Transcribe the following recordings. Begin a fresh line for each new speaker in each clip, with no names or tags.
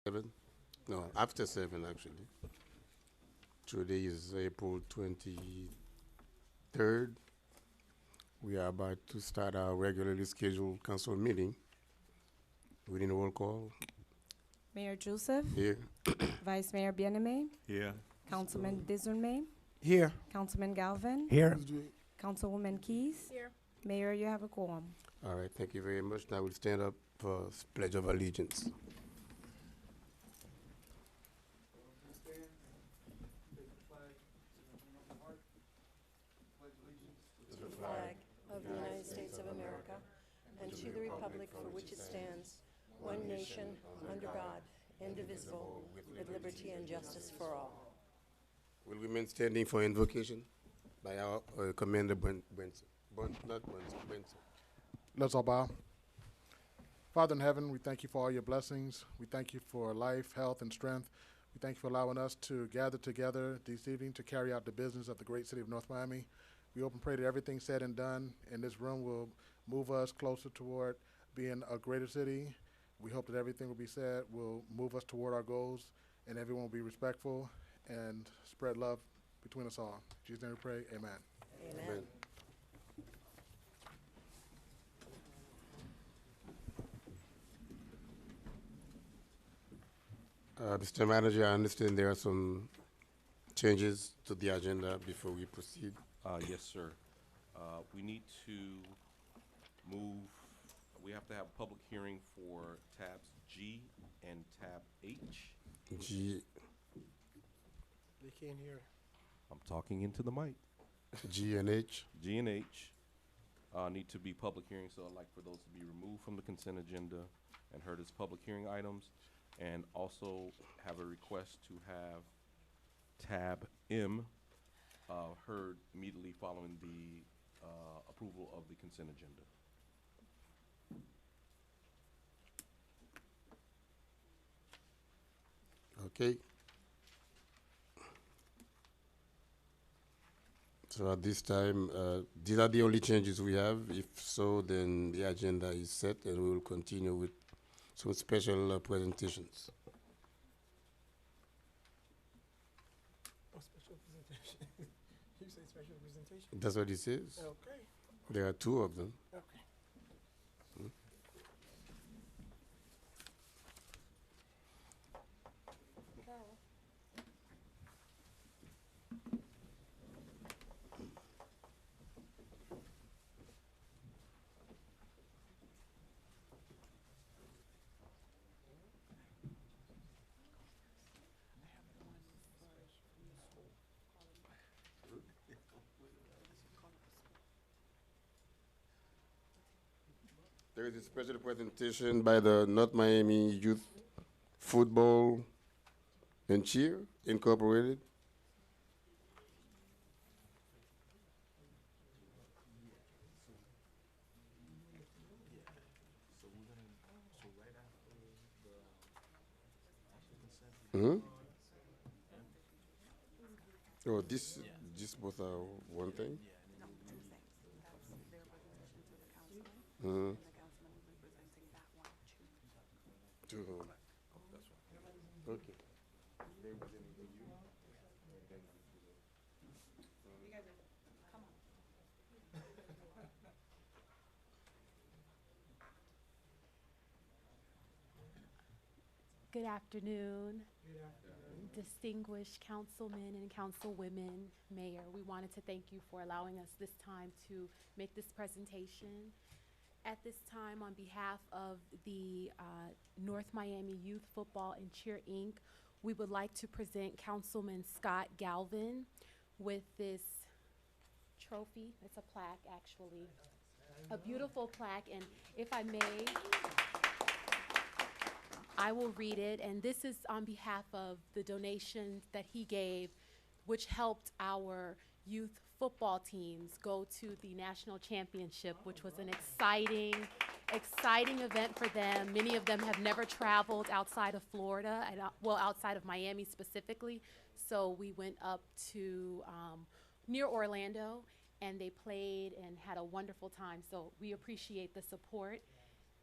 7? No, after 7 actually. Today is April 23rd. We are about to start our regularly scheduled council meeting. We need a roll call
Mayor Joseph,
here.
Vice Mayor Bieneme,
Here.
Councilman Desurme,
Here.
Councilman Galvin,
Here.
Councilwoman Keys.
Here.
Mayor, you have a quorum.
All right, thank you very much. Now we'll stand up for Pledge of Allegiance.
To the flag of the United States of America and to the republic for which it stands, one nation, under God, indivisible, with liberty and justice for all.
We'll remain standing for invocation by our Commander Benson. Not Benson.
Let's all bow. Father in heaven, we thank you for all your blessings. We thank you for life, health, and strength. We thank you for allowing us to gather together this evening to carry out the business of the great city of North Miami. We hope and pray that everything said and done in this room will move us closer toward being a greater city. We hope that everything will be said will move us toward our goals, and everyone will be respectful and spread love between us all. In Jesus' name we pray, amen.
Amen.
Mr. Manager, I understand there are some changes to the agenda before we proceed.
Yes, sir. We need to move, we have to have a public hearing for tabs G and tab H.
G,
They can't hear.
I'm talking into the mic.
G and H.
G and H need to be public hearings, so I'd like for those to be removed from the consent agenda and heard as public hearing items. And also have a request to have tab M heard immediately following the approval of the consent agenda.
Okay. So at this time, these are the only changes we have. If so, then the agenda is set and we will continue with some special presentations.
Oh, special presentation. You say special presentation?
That's what it says.
Okay,
There are 2 of them.
okay. Carol.
There is a special presentation by the North Miami Youth Football and Cheer Incorporated. Mm-hmm. Oh, this both are one thing? Mm-hmm. To whom? Okay.
Good afternoon, distinguished councilmen and councilwomen, mayor. We wanted to thank you for allowing us this time to make this presentation. At this time, on behalf of the North Miami Youth Football and Cheer Inc., we would like to present Councilman Scott Galvin with this trophy. It's a plaque, actually, a beautiful plaque, and if I may, I will read it, and this is on behalf of the donation that he gave, which helped our youth football teams go to the national championship, which was an exciting event for them. Many of them have never traveled outside of Florida, and, well, outside of Miami specifically. So we went up to near Orlando, and they played and had a wonderful time. So we appreciate the support.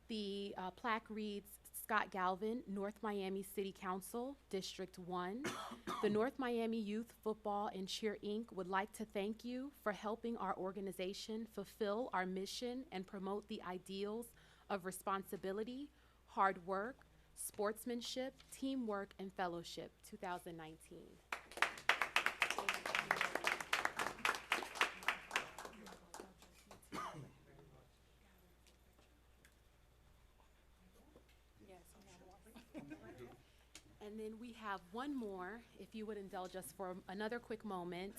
The plaque reads, Scott Galvin, North Miami City Council, District 1. The North Miami Youth Football and Cheer Inc. would like to thank you for helping our organization fulfill our mission and promote the ideals of responsibility, hard work, sportsmanship, teamwork, and fellowship, 2019. And then we have one more, if you would indulge us for another quick moment.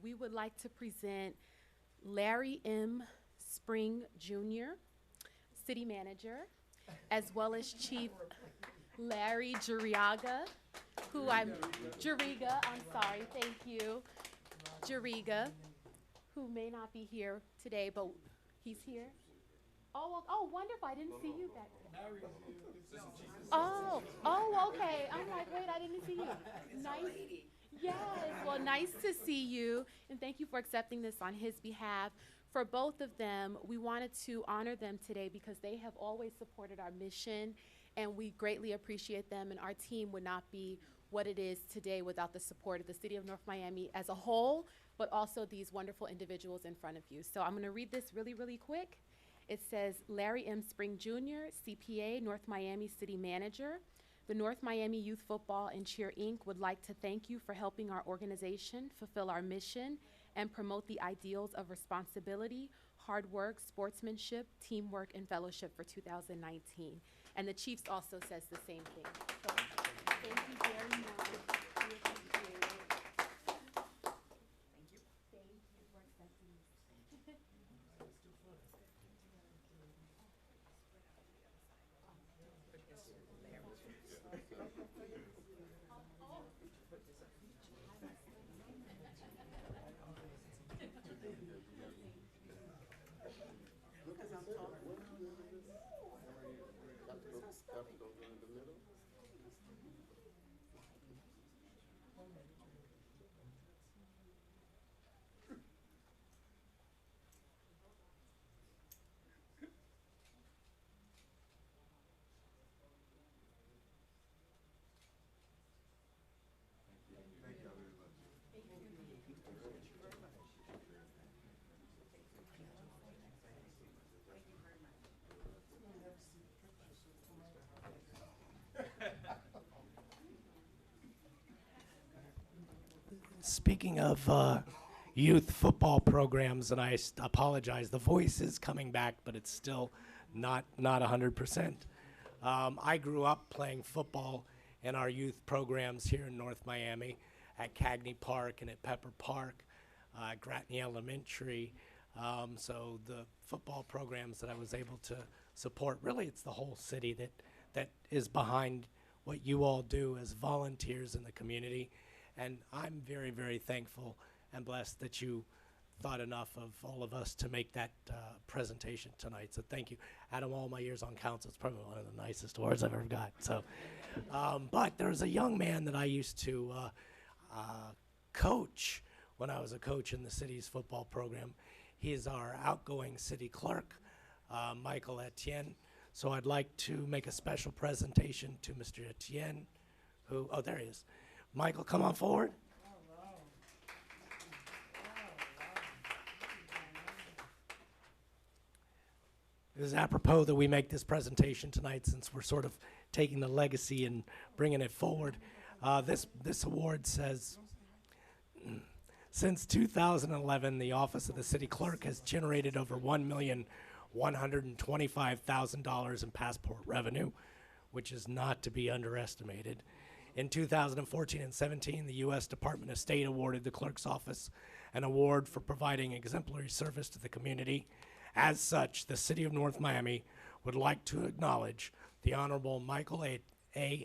We would like to present Larry M. Spring Jr., City Manager, as well as Chief Larry Jariga, Jariga, I'm sorry, thank you. Jariga, who may not be here today, but he's here. Oh, wonderful, I didn't see you back there. Oh, okay. I'm like, wait, I didn't see you. Nice. Yes, well, nice to see you, and thank you for accepting this on his behalf. For both of them, we wanted to honor them today because they have always supported our mission, and we greatly appreciate them, and our team would not be what it is today without the support of the City of North Miami as a whole, but also these wonderful individuals in front of you. So I'm going to read this really, really quick. It says, Larry M. Spring Jr., CPA, North Miami City Manager. The North Miami Youth Football and Cheer Inc. would like to thank you for helping our organization fulfill our mission and promote the ideals of responsibility, hard work, sportsmanship, teamwork, and fellowship for 2019. And the Chiefs also says the same thing. So, thank you very much. We appreciate it. Thank you. Thank you for accepting this.
Speaking of youth football programs, and I apologize, the voice is coming back, but it's still not 100%. I grew up playing football in our youth programs here in North Miami at Cagney Park and at Pepper Park, Gratney Elementary. So the football programs that I was able to support, really it's the whole city that is behind what you all do as volunteers in the community. And I'm very, very thankful and blessed that you thought enough of all of us to make that presentation tonight. So thank you. Out of all my years on council, it's probably one of the nicest awards I've ever got. So, but there's a young man that I used to coach when I was a coach in the city's football program. He is our outgoing city clerk, Michael Etienne. So I'd like to make a special presentation to Mr. Etienne, who, oh, there he is. Michael, come on forward. It is apropos that we make this presentation tonight since we're sort of taking the legacy and bringing it forward. This award says, since 2011, the Office of the City Clerk has generated over $1,125,000 in passport revenue, which is not to be underestimated. In 2014 and 17, the U.S. Department of State awarded the clerk's office an award for providing exemplary service to the community. As such, the City of North Miami would like to acknowledge the Honorable Michael A.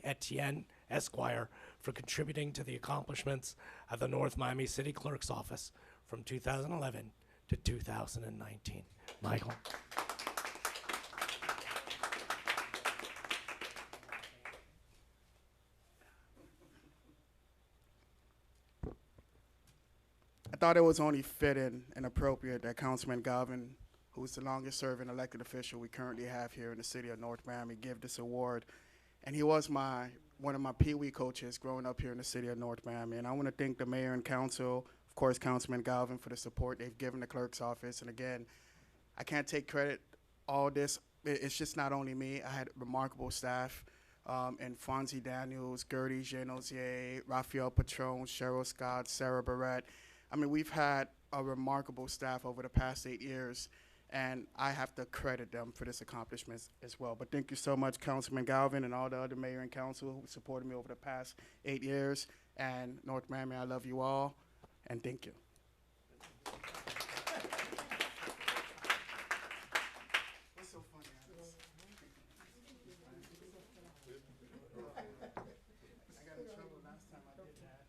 Etienne, Esquire, for contributing to the accomplishments of the North Miami City Clerk's Office from 2011 to 2019. Michael.
I thought it was only fitting and appropriate that Councilman Galvin, who's the longest serving elected official we currently have here in the city of North Miami, give this award. And he was one of my Pee Wee coaches growing up here in the city of North Miami. And I want to thank the mayor and council, of course, Councilman Galvin, for the support they've given the clerk's office. And again, I can't take credit all this. It's just not only me. I had remarkable staff, and Fonzie Daniels, Gertie Genosier, Raphael Patron, Cheryl Scott, Sarah Barrett. I mean, we've had a remarkable staff over the past 8 years, and I have to credit them for this accomplishment as well. But thank you so much, Councilman Galvin, and all the other mayor and council who supported me over the past 8 years. And North Miami, I love you all, and thank you. What's so funny? I got in trouble last time I did that.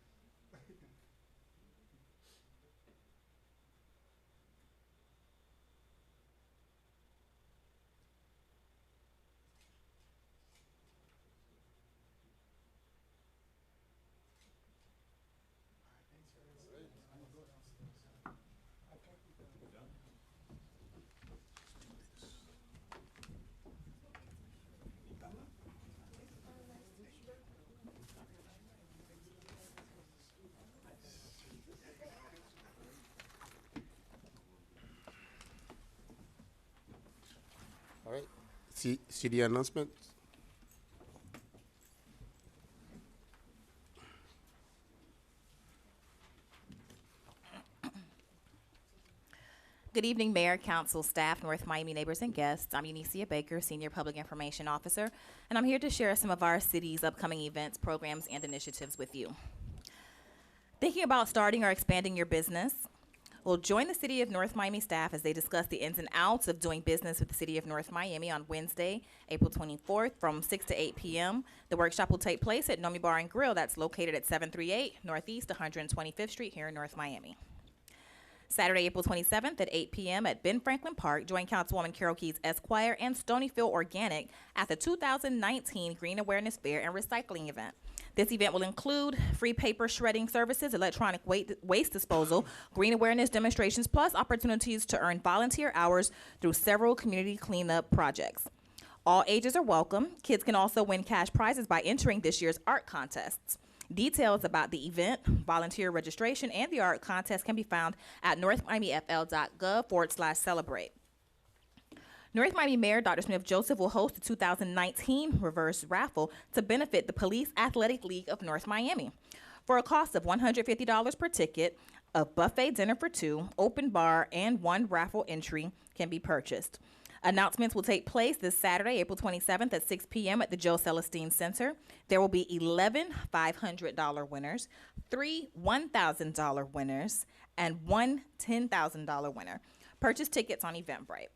All right. City announcements.
Good evening, Mayor, Council, staff, North Miami neighbors, and guests. I'm Unicia Baker, Senior Public Information Officer, and I'm here to share some of our city's upcoming events, programs, and initiatives with you. Thinking about starting or expanding your business? Well, join the City of North Miami staff as they discuss the ins and outs of doing business with the City of North Miami on Wednesday, April 24th from 6 to 8 p.m. The workshop will take place at Nomi Bar and Grill that's located at 738 Northeast 125th Street here in North Miami. Saturday, April 27th at 8 p.m. at Ben Franklin Park, join Councilwoman Carol Keys Esquire and Stonyfield Organic at the 2019 Green Awareness Fair and Recycling event. This event will include free paper shredding services, electronic waste disposal, green awareness demonstrations, plus opportunities to earn volunteer hours through several community cleanup projects. All ages are welcome. Kids can also win cash prizes by entering this year's art contests. Details about the event, volunteer registration, and the art contest can be found at northmiamifl.gov/celebrate. North Miami Mayor Dr. Smith Joseph will host the 2019 reverse raffle to benefit the Police Athletic League of North Miami. For a cost of $150 per ticket, a buffet dinner for two, open bar, and one raffle entry can be purchased. Announcements will take place this Saturday, April 27th at 6 p.m. at the Joe Celestine Center. There will be 11 $500 winners, 3 $1,000 winners, and 1 $10,000 winner. Purchase tickets on Eventbrite.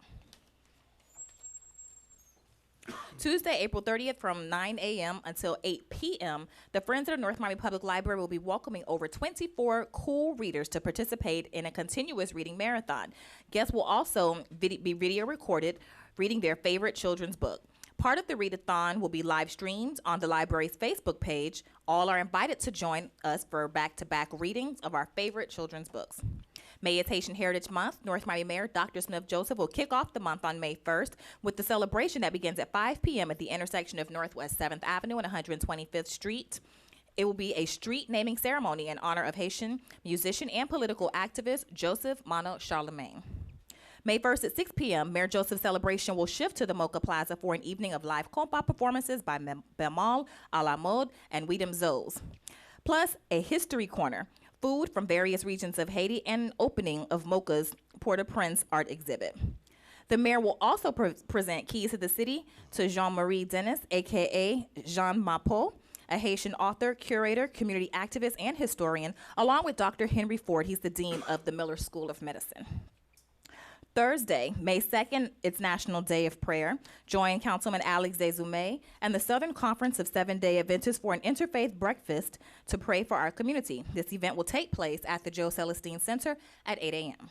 Tuesday, April 30th from 9 a.m. until 8 p.m., the Friends of the North Miami Public Library will be welcoming over 24 cool readers to participate in a continuous reading marathon. Guests will also be video recorded reading their favorite children's book. Part of the readathon will be live streamed on the library's Facebook page. All are invited to join us for back-to-back readings of our favorite children's books. May is Haitian Heritage Month. North Miami Mayor Dr. Smith Joseph will kick off the month on May 1st with the celebration that begins at 5 p.m. at the intersection of Northwest 7th Avenue and 125th Street. It will be a street naming ceremony in honor of Haitian musician and political activist Joseph Mono Charlemagne. May 1st at 6 p.m., Mayor Joseph's celebration will shift to the Mocha Plaza for an evening of live compa performances by Bemal, A La Mode, and Weedham Zoes. Plus, a history corner, food from various regions of Haiti, and an opening of Mocha's Port-au-Prince art exhibit. The mayor will also present keys to the city to Jean-Marie Dennis, a.k.a. Jean Mapo, a Haitian author, curator, community activist, and historian, along with Dr. Henry Ford. He's the dean of the Miller School of Medicine. Thursday, May 2nd, it's National Day of Prayer. Join Councilman Alex Dezume and the Southern Conference of Seven-Day Adventists for an interfaith breakfast to pray for our community. This event will take place at the Joe Celestine Center at 8 a.m.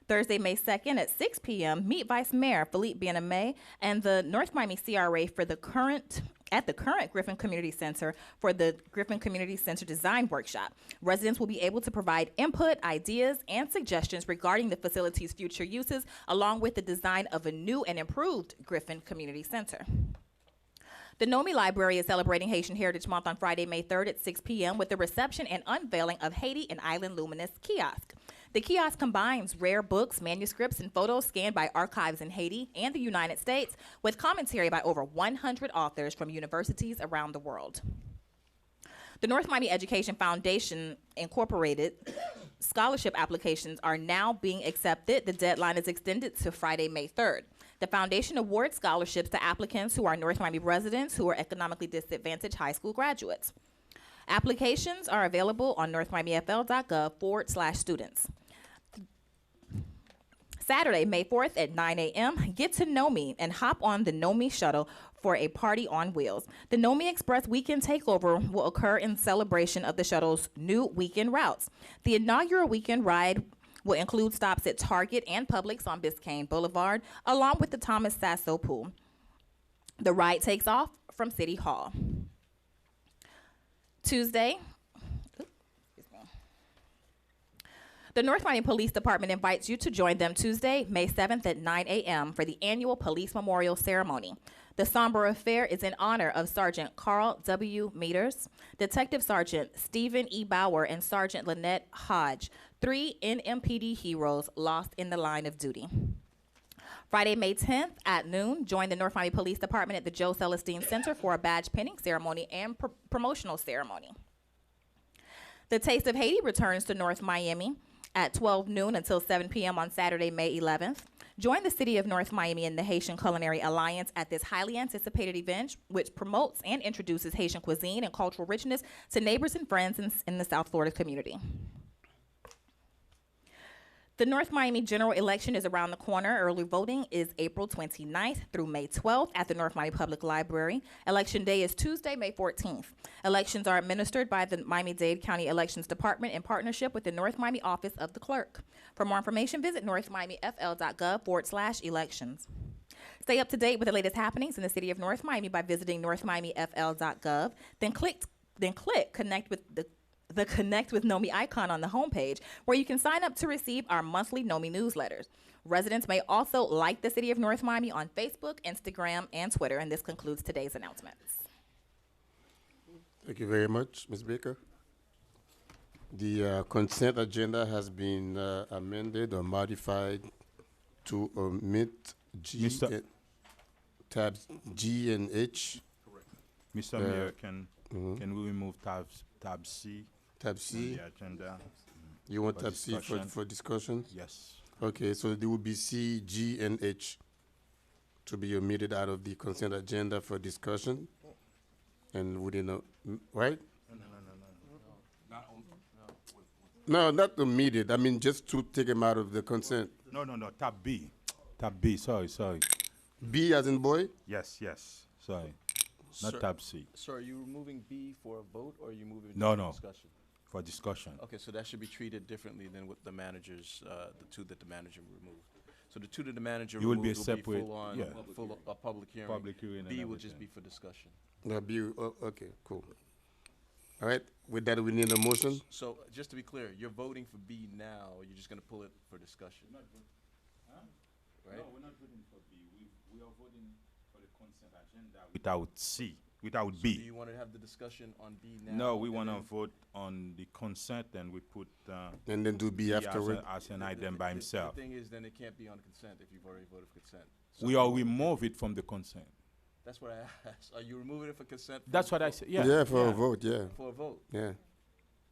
Thursday, May 2nd at 6 p.m., meet Vice Mayor Philippe Bien-Aimé and the North Miami CRA for the current at the current Griffin Community Center for the Griffin Community Center Design Workshop. Residents will be able to provide input, ideas, and suggestions regarding the facility's future uses, along with the design of a new and improved Griffin Community Center. The Nomi Library is celebrating Haitian Heritage Month on Friday, May 3rd at 6 p.m. with the reception and unveiling of Haiti and Island Luminous Kiosk. The kiosk combines rare books, manuscripts, and photos scanned by archives in Haiti and the United States with commentary by over 100 authors from universities around the world. The North Miami Education Foundation Incorporated scholarship applications are now being accepted. The deadline is extended to Friday, May 3rd. The foundation awards scholarships to applicants who are North Miami residents who are economically disadvantaged high school graduates. Applications are available on northmiamifl.gov/students. Saturday, May 4th at 9 a.m., get to Nomi and hop on the Nomi shuttle for a party on wheels. The Nomi Express Weekend Takeover will occur in celebration of the shuttle's new weekend routes. The inaugural weekend ride will include stops at Target and Publix on Biscayne Boulevard, along with the Thomas Sasso Pool. The ride takes off from City Hall. Tuesday, the North Miami Police Department invites you to join them Tuesday, May 7th at 9 a.m. for the annual Police Memorial Ceremony. The somber affair is in honor of Sergeant Carl W. Meters, Detective Sergeant Stephen E. Bauer, and Sergeant Lynette Hodge, 3 NMPD heroes lost in the line of duty. Friday, May 10th at noon, join the North Miami Police Department at the Joe Celestine Center for a badge pinning ceremony and promotional ceremony. The Taste of Haiti returns to North Miami at 12 noon until 7 p.m. on Saturday, May 11th. Join the City of North Miami and the Haitian Culinary Alliance at this highly anticipated event, which promotes and introduces Haitian cuisine and cultural richness to neighbors and friends in the South Florida community. The North Miami general election is around the corner. Early voting is April 29th through May 12th at the North Miami Public Library. Election day is Tuesday, May 14th. Elections are administered by the Miami-Dade County Elections Department in partnership with the North Miami Office of the Clerk. For more information, visit northmiamifl.gov/elections. Stay up to date with the latest happenings in the city of North Miami by visiting northmiamifl.gov. Then click Connect with the Connect with Nomi icon on the homepage, where you can sign up to receive our monthly Nomi newsletters. Residents may also like the City of North Miami on Facebook, Instagram, and Twitter. And this concludes today's announcements.
Thank you very much, Ms. Baker. The consent agenda has been amended or modified to omit tabs G and H.
Correct. Mr. Mayor, can we remove tab C?
Tab C.
On the agenda.
You want
for
tab C for discussion?
Yes.
Okay, so there will be C, G, and H to be omitted out of the consent agenda for discussion. And within a, right? No, not omitted. I mean, just to take them out of the consent.
No, tab B. Tab B, sorry.
B as in boy?
Yes, sorry. Not tab C.
So are you removing B for a vote, or are you moving it
No,
for discussion?
For discussion.
Okay, so that should be treated differently than with the managers, the two that the manager removed. So the two that the manager
You will
removed
be a separate-
full on,
yeah.
a public hearing.
Public hearing and
B will just
everything.
be for discussion.
Okay, cool. All right, with that, we need a motion.
So just to be clear, you're voting for B now, or you're just gonna pull it for discussion? Right?
No, we're not voting for B. We are voting for the consent agenda without C, without
So
B.
do you wanna have the discussion on B now?
No, we
and
want to
then-
vote on the consent, and we put
And then do B afterward.
as an item by himself.
The thing is, then it can't be on consent if you've already voted for consent.
We all remove it from the consent.
That's what I asked. Are you removing it for consent?
That's what I said. Yeah.
Yeah, for a vote, yeah.
For a vote?
Yeah.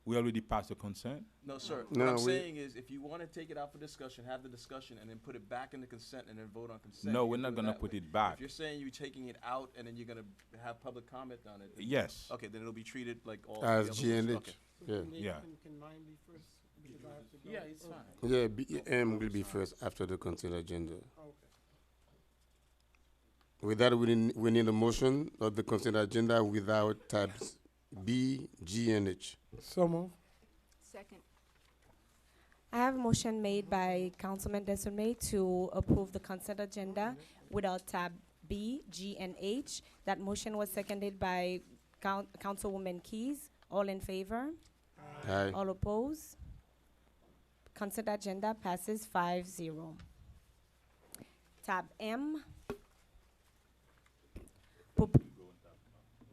We already passed the consent.
No, sir.
No,
What I'm
we-
saying is, if you want to take it out for discussion, have the discussion, and then put it back in the consent, and then vote on consent.
No,
you
we're
can
not
do
gonna
that
put
way.
it back.
If you're saying you're taking it out, and then you're gonna have public comment on it. then-
Yes.
Okay, then it'll be treated like all.
As
the other
G and
ones.
H.
Okay.
Yeah.
Yeah.
Can mine be first? Because I have to go.
Yeah, it's fine.
Yeah, B, M will be first after the consent agenda.
Okay.
With that, we need a motion of the consent agenda without tabs B, G, and H.
So move.
Second. I have a motion made by Councilman Desormeaux to approve the consent agenda without tab
B, G, and H. That motion was seconded by Councilwoman Keys. All in favor?
Aye.
All opposed? Consent agenda passes 5-0. Tab M.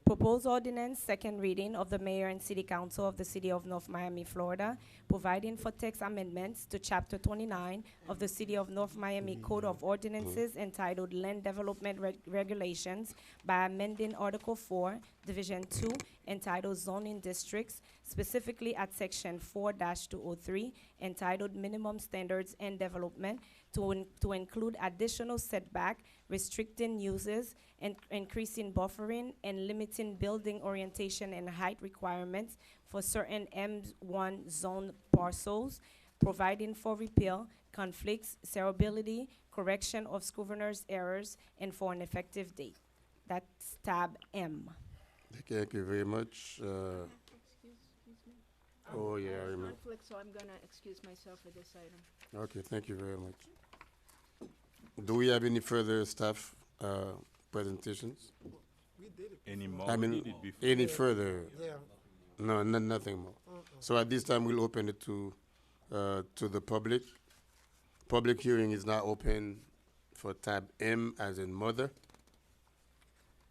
Proposed ordinance, second reading of the mayor and city council of the city of North Miami, Florida, providing for text amendments to chapter 29 of the city of North Miami Code of Ordinances entitled Land Development Regulations by amending Article 4, Division 2, entitled Zoning Districts, specifically at section 4-203, entitled Minimum Standards and Development, to include additional setback, restricting uses, and increasing buffering, and limiting building orientation and height requirements for certain M1 zone parcels, providing for repeal, conflicts, severability, correction of scrivener's errors, and for an effective date. That's tab M.
Thank you very much.
Excuse me.
Oh, yeah, I
I have
remember.
conflict, so I'm gonna excuse myself for this item.
Okay, thank you very much. Do we have any further staff presentations?
Any more
I mean,
needed before?
any further?
Yeah.
No, nothing more. So at this time, we'll open it to the public. Public hearing is now open for tab M as in mother.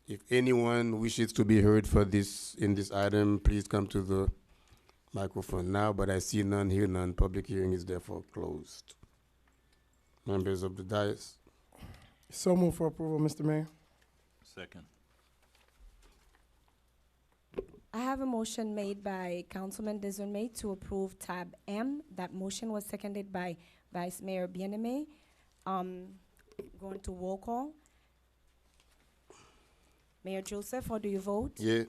If anyone wishes to be heard for this, in this item, please come to the microphone now, but I see none, hear none. Public hearing is therefore closed. Members of the dais.
So move for approval, Mr. Mayor.
Second.
I have a motion made by Councilman Desormeaux to approve tab M. That motion was seconded by Vice Mayor Bien-Aimé. Going to roll call. Mayor Joseph, how do you vote?
Yeah.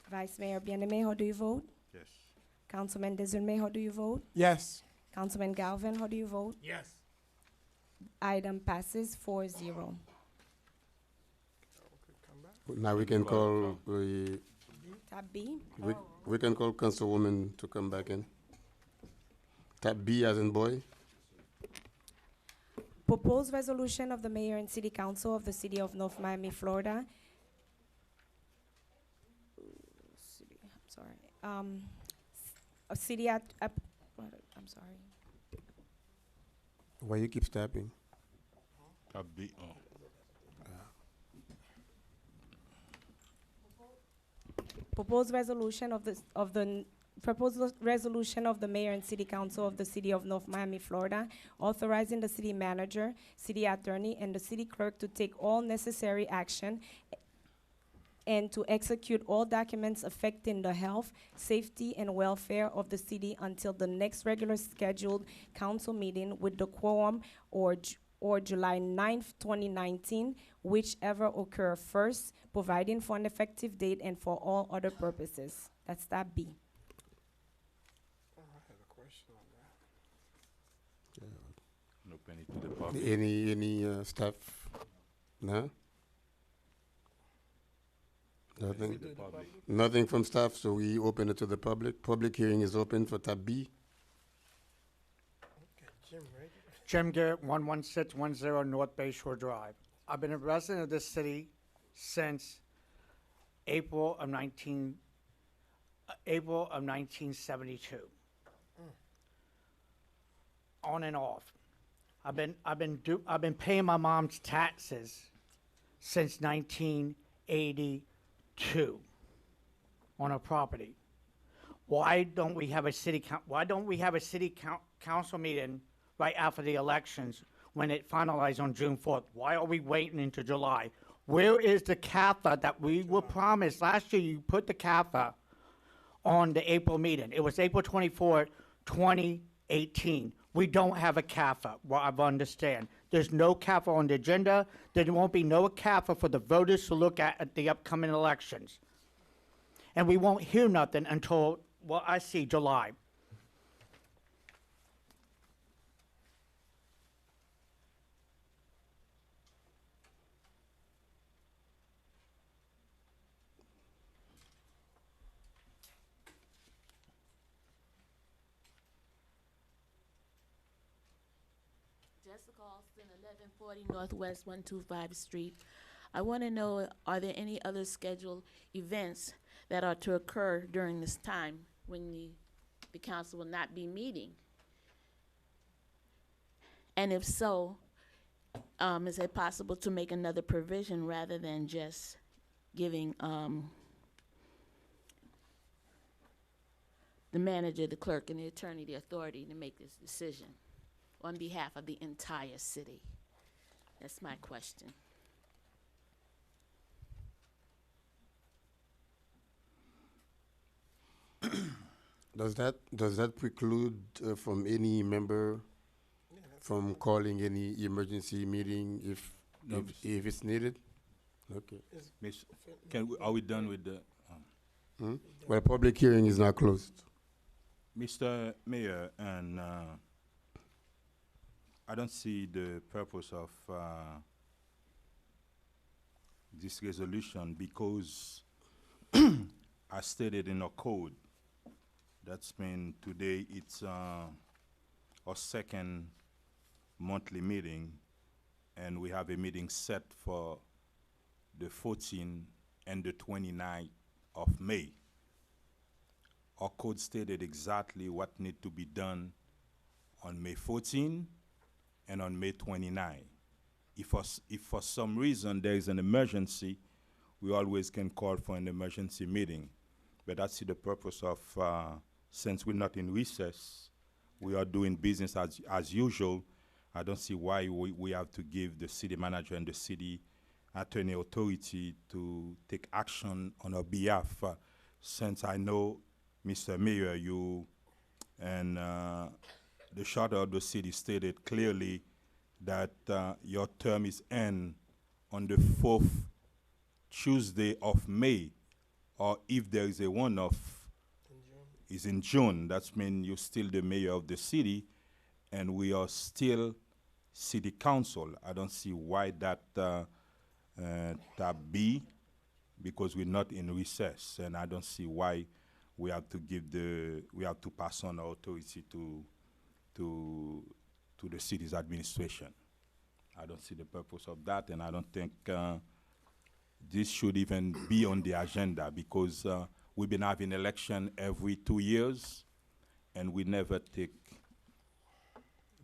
Vice Mayor Bien-Aimé, how do you vote?
Yes.
Councilman Desormeaux, how do you vote?
Yes.
Councilman Galvin, how do you vote?
Yes.
Item passes 4-0.
Now we can call the
Tab B.
we can call Councilwoman to come back in. Tab B as in boy.
Proposed resolution of the mayor and city council of the city of North Miami, Florida. I'm sorry. A city I'm sorry.
Why you keep tapping?
Tab B. Oh.
Proposed resolution of the proposed resolution of the mayor and city council of the city of North Miami, Florida, authorizing the city manager, city attorney, and the city clerk to take all necessary action and to execute all documents affecting the health, safety, and welfare of the city until the next regular scheduled council meeting with the quorum or July 9th, 2019, whichever occur first, providing for an effective date and for all other purposes. That's tab B.
I had a question on that.
No penny to the public.
Any staff? No? Nothing?
The public.
Nothing from staff, so we open it to the public. Public hearing is open for tab B.
Okay, Jim, right?
Jim Garrett, 11610 North Bay Shore Drive. I've been a resident of this city since April of 1972. On and off. I've been paying my mom's taxes since 1982 on her property. Why don't we have a city council meeting right after the elections when it finalized on June 4th? Why are we waiting until July? Where is the CAFA that we were promised? Last year, you put the CAFA on the April meeting. It was April 24, 2018. We don't have a CAFA, well, I understand. There's no CAFA on the agenda. There won't be no CAFA for the voters to look at the upcoming elections. And we won't hear nothing until, well, I see July.
Jessica Austin, 1140 Northwest 125 Street. I want to know, are there any other scheduled events that are to occur during this time when the council will not be meeting? And if so, is it possible to make another provision rather than just giving the manager, the clerk, and the attorney the authority to make this decision on behalf of the entire city? That's my question.
Does that preclude from any member from calling any emergency meeting if it's needed? Okay.
Miss, are we done with the?
Well, public hearing is now closed.
Mr. Mayor, and I don't see the purpose of this resolution because as stated in our code, that's been today it's our second monthly meeting, and we have a meeting set for the 14th and the 29th of May. Our code stated exactly what need to be done on May 14 and on May 29. If for some reason there is an emergency, we always can call for an emergency meeting. But that's the purpose of, since we're not in recess, we are doing business as usual. I don't see why we have to give the city manager and the city attorney authority to take action on our behalf. Since I know, Mr. Mayor, you and the charter of the city stated clearly that your term is end on the 4th Tuesday of May, or if there is a one-off, is in June. That means you're still the mayor of the city, and we are still city council. I don't see why that tab B, because we're not in recess, and I don't see why we have to pass on our authority to the city's administration. I don't see the purpose of that, and I don't think this should even be on the agenda, because we've been having election every 2 years, and we never take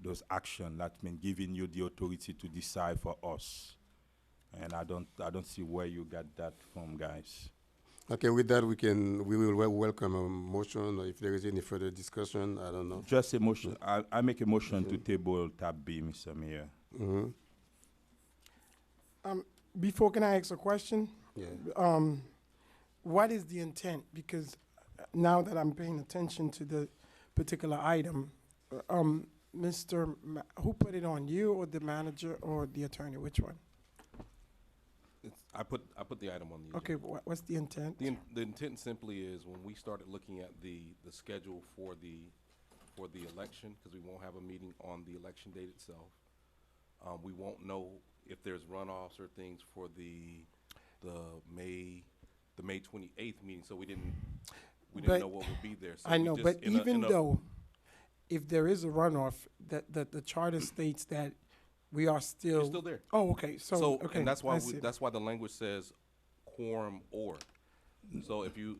those action that mean giving you the authority to decide for us. And I don't see where you got that from, guys.
Okay, with that we will welcome a motion, or if there is any further discussion, I don't know.
Just a motion. I make a motion to table tab B, Mr. Mayor.
Before, can I ask a question?
Yeah.
What is the intent? Because now that I'm paying attention to the particular item, who put it on, you or the manager or the attorney? Which one?
I put the item on the
Okay,
agenda.
what's the intent?
The intent simply is when we started looking at the schedule for the election, because we won't have a meeting on the election date itself. We won't know if there's runoffs or things for the May 28th meeting, so we didn't know what would be there. So
I know, but even though if there is a runoff, that the charter states that we are still.
You're still there.
Oh, okay. So okay,
and that's why
I see.
that's why the language says quorum or. So if you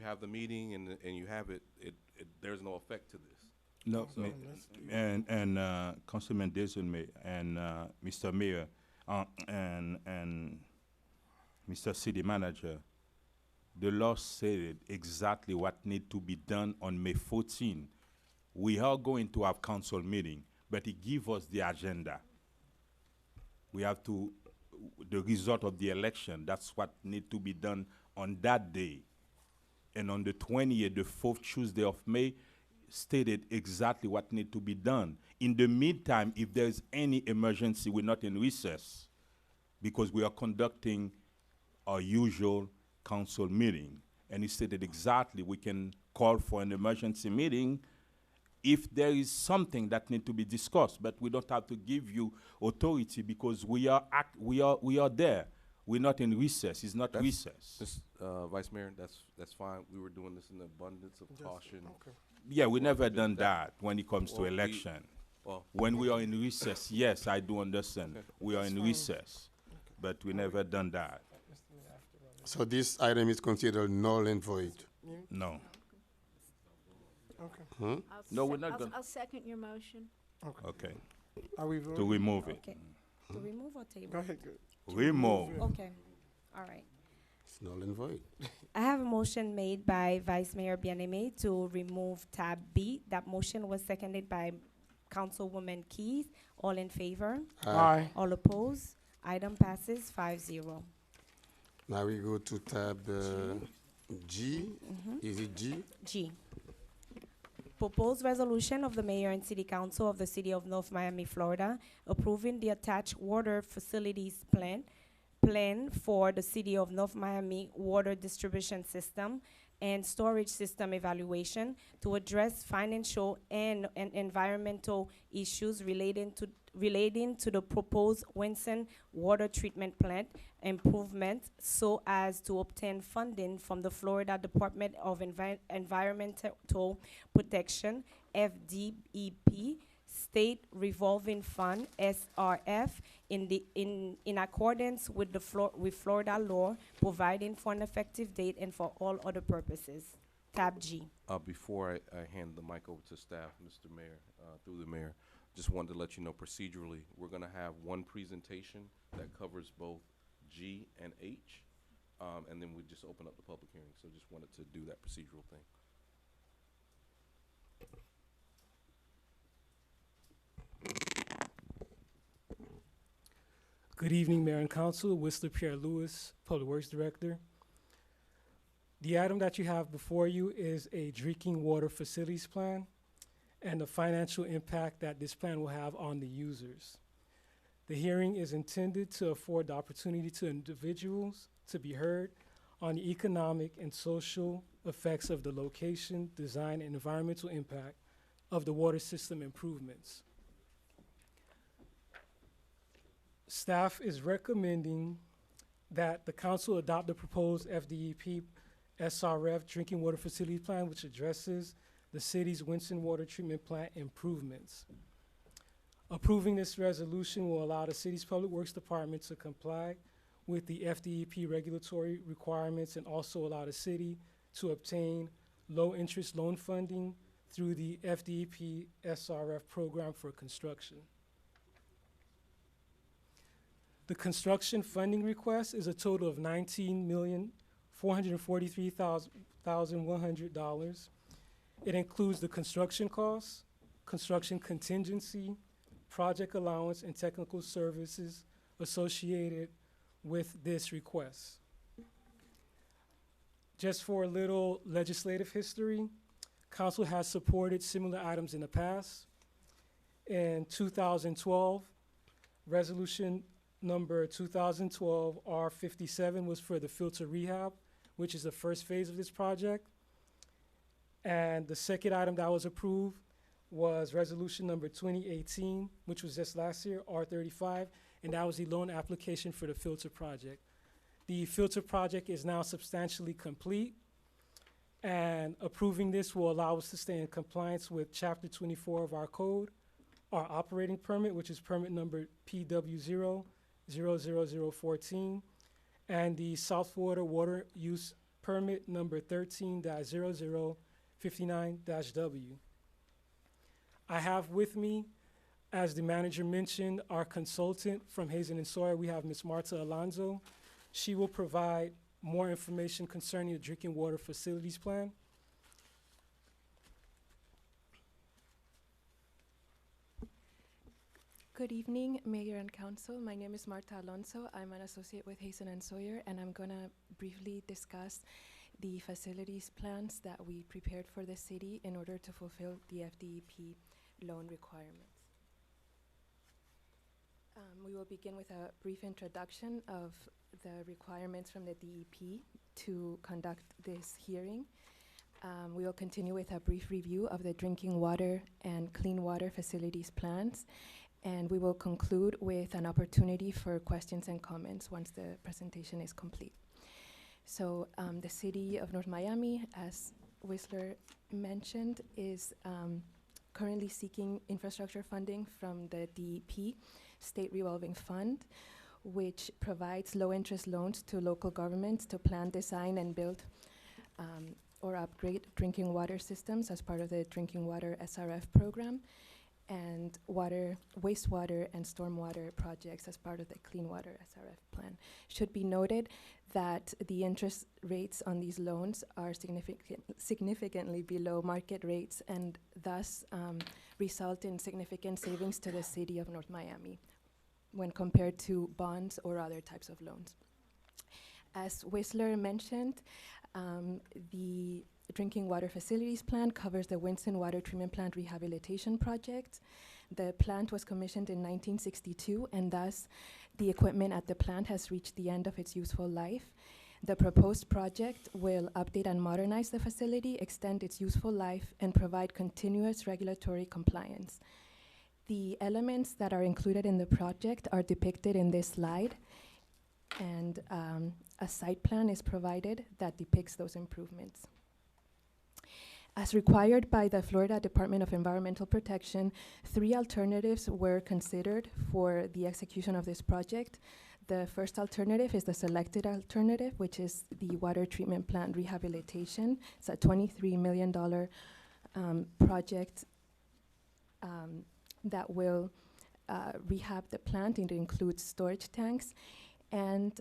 have the meeting and you have it, there's no effect to this.
No,
So-
and Councilman Desulme and Mr. Mayor and Mr. City Manager, the law said exactly what need to be done on May 14. We are going to have council meeting, but it give us the agenda. We have to, the result of the election, that's what need to be done on that day. And on the 20th, the 4th Tuesday of May, stated exactly what need to be done. In the meantime, if there's any emergency, we're not in recess, because we are conducting our usual council meeting. And he stated exactly we can call for an emergency meeting if there is something that need to be discussed, but we don't have to give you authority because we are there. We're not in recess. It's not recess.
Vice Mayor, that's fine. We were doing this in the abundance of caution.
Okay.
Yeah, we never done that when it comes to
Well,
election.
well-
When we are in recess, yes, I do understand.
Okay.
We are in recess. but we never done that.
So this item is considered null and void.
No.
Okay.
Huh?
No, we're not gonna.
I'll second your motion.
Okay.
Are we
To
voting?
remove it.
Okay. To remove or table?
Go ahead, good.
Remove.
Okay, all right.
It's null and void.
I have a motion made by Vice Mayor Bien-Aimé to remove tab B. That motion was seconded by Councilwoman Keys. All in favor?
Aye.
All opposed? Item passes 5-0.
Now we go to tab G. Is it G?
G. Proposed resolution of the mayor and city council of the city of North Miami, Florida, approving the attached water facilities plan for the city of North Miami water distribution system and storage system evaluation to address financial and environmental issues relating to the proposed Winson water treatment plant improvement so as to obtain funding from the Florida Department of Environmental Protection, FDEP, State Revolving Fund, SRF, in accordance with with Florida law, providing for an effective date and for all other purposes. Tab G.
Before I hand the mic over to staff, Mr. Mayor, through the mayor, just wanted to let you know procedurally, we're gonna have one presentation that covers both G and H, and then we just open up the public hearing. So just wanted to do that procedural thing.
Good evening, Mayor and Council. Whistler Pierre Lewis, Public Works Director. The item that you have before you is a drinking water facilities plan and the financial impact that this plan will have on the users. The hearing is intended to afford the opportunity to individuals to be heard on the economic and social effects of the location, design, and environmental impact of the water system improvements. Staff is recommending that the council adopt the proposed FDEP SRF drinking water facility plan, which addresses the city's Winson water treatment plant improvements. Approving this resolution will allow the city's Public Works Department to comply with the FDEP regulatory requirements and also allow the city to obtain low-interest loan funding through the FDEP SRF program for construction. The construction funding request is a total of $19,443,100. It includes the construction costs, construction contingency, project allowance, and technical services associated with this request. Just for a little legislative history, Council has supported similar items in the past. In 2012, resolution number 2012 R57 was for the filter rehab, which is the first phase of this project. And the second item that was approved was resolution number 2018, which was just last year, R35, and that was the loan application for the filter project. The filter project is now substantially complete, and approving this will allow us to stay in compliance with Chapter 24 of our code, our operating permit, which is permit number PW00014, and the South Florida Water Use Permit number 13-0059-W. I have with me, as the manager mentioned, our consultant from Hazen and Sawyer. We have Ms. Marta Alonso. She will provide more information concerning the drinking water facilities plan.
Good evening, Mayor and Council. My name is Marta Alonso. I'm an associate with Hazen and Sawyer, and I'm going to briefly discuss the facilities plans that we prepared for the city in order to fulfill the FDEP loan requirements. We will begin with a brief introduction of the requirements from the DEP to conduct this hearing. We will continue with a brief review of the drinking water and clean water facilities plans, and we will conclude with an opportunity for questions and comments once the presentation is complete. So the city of North Miami, as Whistler mentioned, is currently seeking infrastructure funding from the DEP State Revolving Fund, which provides low-interest loans to local governments to plan, design, and build or upgrade drinking water systems as part of the Drinking Water SRF program, and wastewater and stormwater projects as part of the Clean Water SRF plan. Should be noted that the interest rates on these loans are significantly below market rates, and thus result in significant savings to the city of North Miami when compared to bonds or other types of loans. As Whistler mentioned, the Drinking Water Facilities Plan covers the Winston Water Treatment Plant Rehabilitation Project. The plant was commissioned in 1962, and thus the equipment at the plant has reached the end of its useful life. The proposed project will update and modernize the facility, extend its useful life, and provide continuous regulatory compliance. The elements that are included in the project are depicted in this slide, and a site plan is provided that depicts those improvements. As required by the Florida Department of Environmental Protection, 3 alternatives were considered for the execution of this project. The first alternative is the selected alternative, which is the water treatment plant rehabilitation. It's a $23 million project that will rehab the plant. It includes storage tanks, and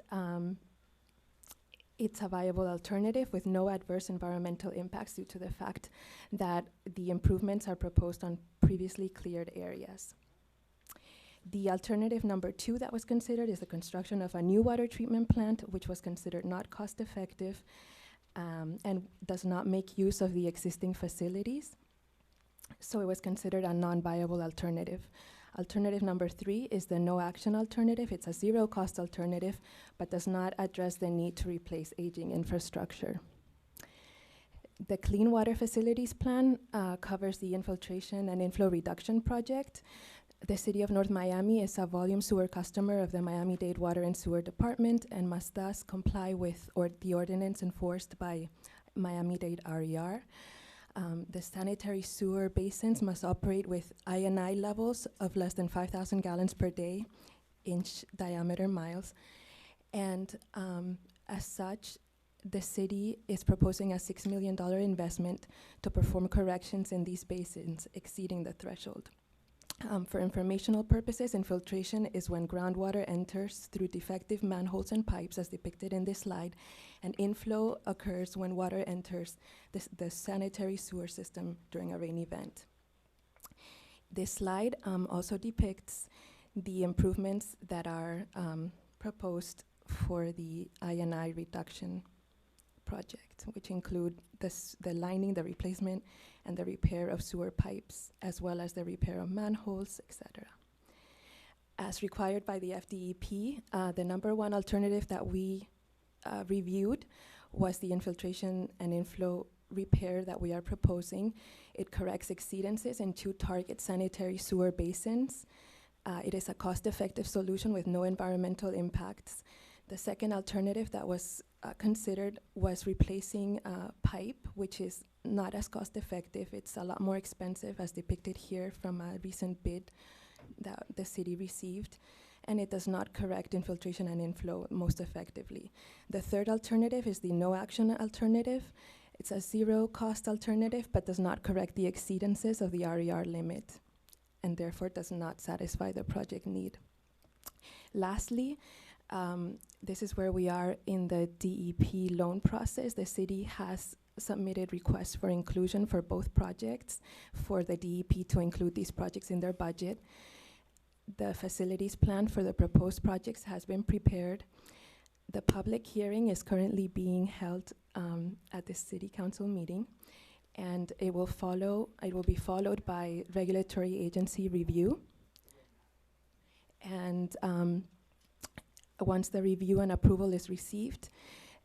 it's a viable alternative with no adverse environmental impacts due to the fact that the improvements are proposed on previously cleared areas. The alternative number 2 that was considered is the construction of a new water treatment plant, which was considered not cost effective and does not make use of the existing facilities. So it was considered a non-viable alternative. Alternative number 3 is the no action alternative. It's a zero cost alternative, but does not address the need to replace aging infrastructure. The Clean Water Facilities Plan covers the infiltration and inflow reduction project. The City of North Miami is a volume sewer customer of the Miami-Dade Water and Sewer Department and must thus comply with the ordinance enforced by Miami-Dade RER. The sanitary sewer basins must operate with I&I levels of less than 5,000 gallons per day, inch diameter miles. And as such, the city is proposing a $6 million investment to perform corrections in these basins exceeding the threshold. For informational purposes, infiltration is when groundwater enters through defective manholes and pipes, as depicted in this slide, and inflow occurs when water enters the sanitary sewer system during a rain event. This slide also depicts the improvements that are proposed for the I&I reduction project, which include the lining, the replacement, and the repair of sewer pipes, as well as the repair of manholes, etc. As required by the FDEP, the number 1 alternative that we reviewed was the infiltration and inflow repair that we are proposing. It corrects exceedances in 2 target sanitary sewer basins. It is a cost-effective solution with no environmental impacts. The second alternative that was considered was replacing pipe, which is not as cost effective. It's a lot more expensive, as depicted here from a recent bid that the city received, and it does not correct infiltration and inflow most effectively. The third alternative is the no action alternative. It's a zero cost alternative, but does not correct the exceedances of the RER limit, and therefore does not satisfy the project need. Lastly, this is where we are in the DEP loan process. The city has submitted requests for inclusion for both projects, for the DEP to include these projects in their budget. The facilities plan for the proposed projects has been prepared. The public hearing is currently being held at the city council meeting, and it will be followed by regulatory agency review. And once the review and approval is received,